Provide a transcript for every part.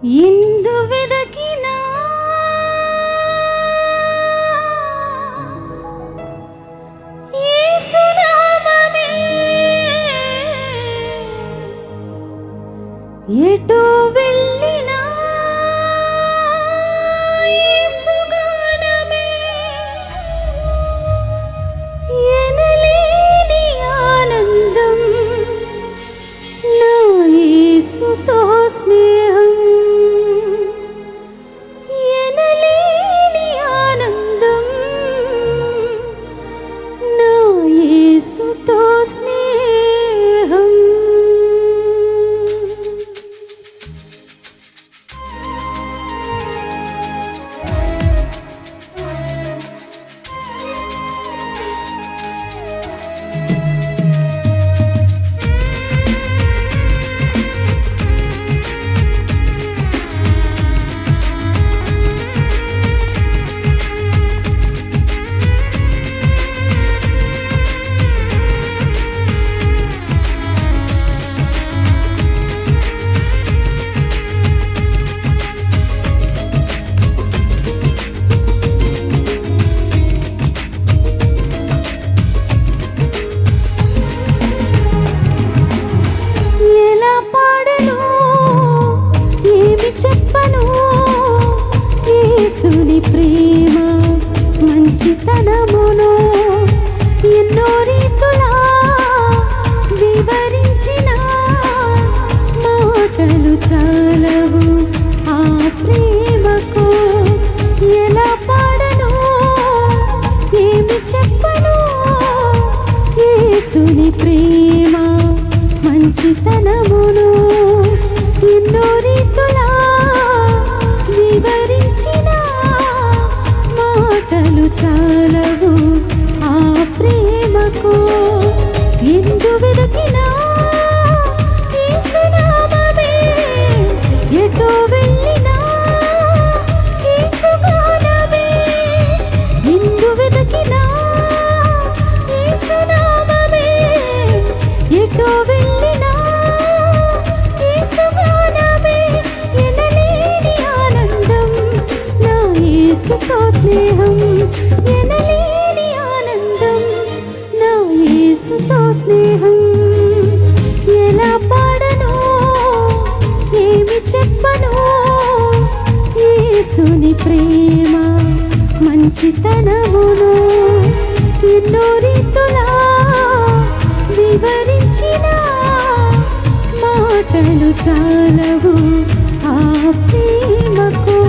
ఎందు వెదకినా యేసునామమే ఎటో వెళ్ళినా యేసుగానమే ఎనలేని ఆనందం నా యేసుతో స్నేహం ఎనలేని ఆనందం నా యేసుతో స్నేహం. ఎలా పాడను ఏమి చెప్పను యేసుని ప్రేమ మంచితనమును ఎన్నో రీతులా వివరించిన మాటలు చాలవు ఆ ప్రేమకు. ఎలా పాడను ఏమి చెప్పను యేసుని ప్రేమ మంచితనమును ఎన్నో రీతులా వివరించిన మాటలు చాలవు ఆ ప్రేమకు. ఎందు వెదకినా యేసునామమే ఎటో వెళ్ళినా యేసుగానమే ఎందు వెదకినా యేసునామమే ఎటో వెళ్ళినా యేసుగానమే ఎనలేని ఆనందం నా యేసుతో స్నేహం ఎనలేని ఆనందం నా యేసుతో స్నేహం. ఎలా పాడను ఏమి చెప్పను యేసుని ప్రేమ మంచితనమును ఎన్నో రీతులా వివరించిన మాటలు చాలవు ఆ ప్రేమకు.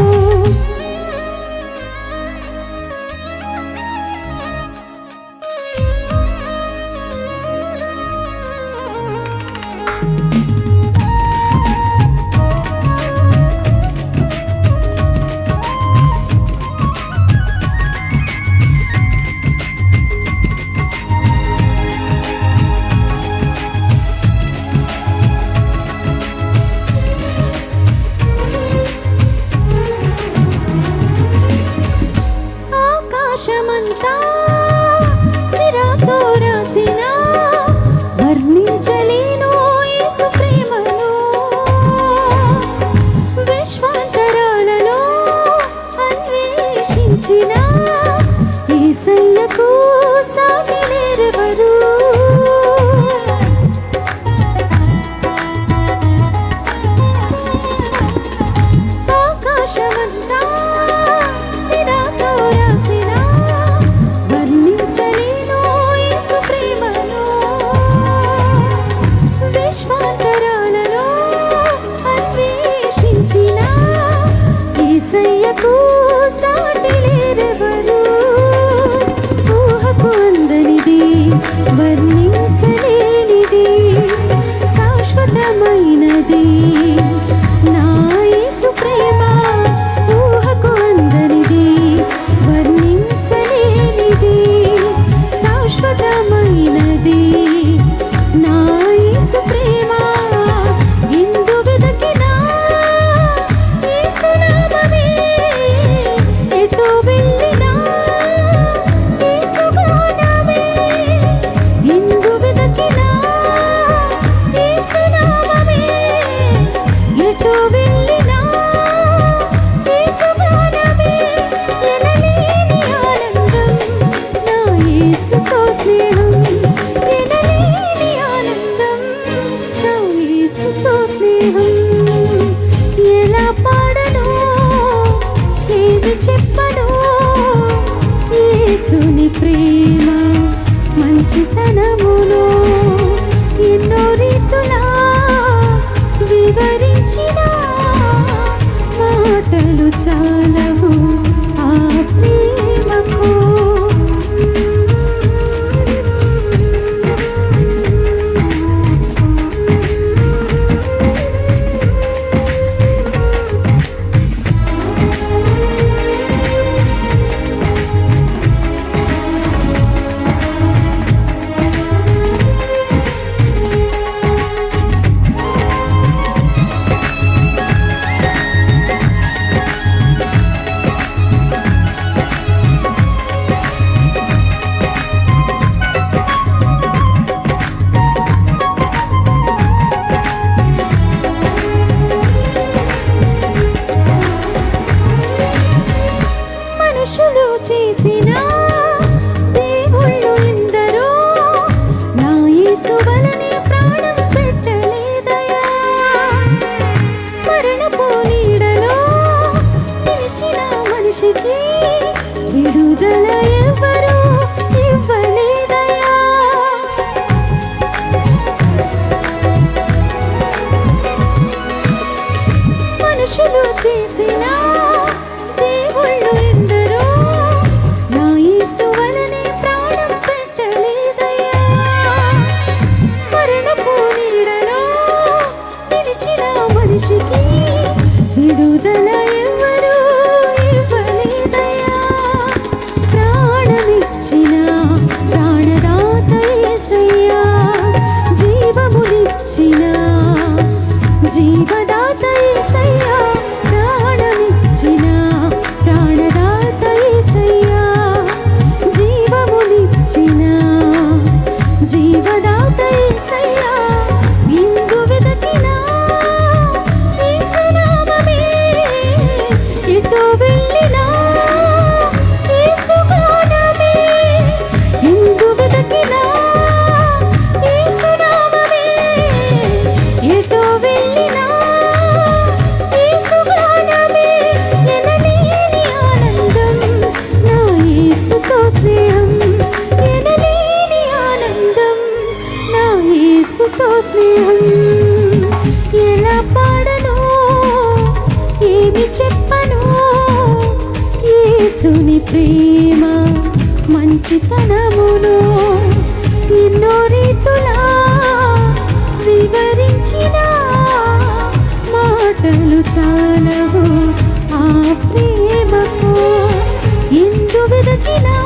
స్నేహం ఎనలేని ఆనందం నా యేసుతో స్నేహం ఎలా పాడను ఏది చెప్పను యేసుని ప్రేమ మంచితనమును ఎన్నో రీతులా వివరించిన మాటలు చాలవు ఆ ప్రేమకు మనుషులు చేసిన దేవుళ్ళు ఎందరో నా యేసు వలనే ప్రాణం పెట్టలేదయా మరణపు నీడలో నిలిచిన మనిషికి విడుదల ఎవరు ఇవ్వలేదయా మనుషులు చేసిన దేవుళ్ళు ఎందరో నా యేసు వలనే ప్రాణం పెట్టలేదయ్యా మరణపు నీడలో నిలిచిన మనిషికి విడుదల ఎవరు ఇవ్వలేదయ్యా ప్రాణమిచ్చిన ప్రాణదాత యేసయ్యా జీవమునిచ్చిన జీవదాత యేసయ్యా ప్రాణమిచ్చిన ప్రాణదాత యేసయ్యా జీవమునిచ్చిన జీవదాత యేసయ్యా ఇందు వెదకిన యేసు నామమే ఎటు వెళ్ళినా యేసు గానమే ఇందు వెదకిన యేసు నామమే ఎటు వెళ్ళినా యేసు గానమే ఎనలేని ఆనందం నా యేసుతో స్నేహం ఎనలేని ఆనందం నా యేసుతో స్నేహం ఎలా పాడను ఏమి చెప్పను యేసుని ప్రేమ మంచితనమును ఎన్నో రీతులా వివరించిన మాటలు చాలవు ఆ ప్రేమకు ఎందు వెదకినా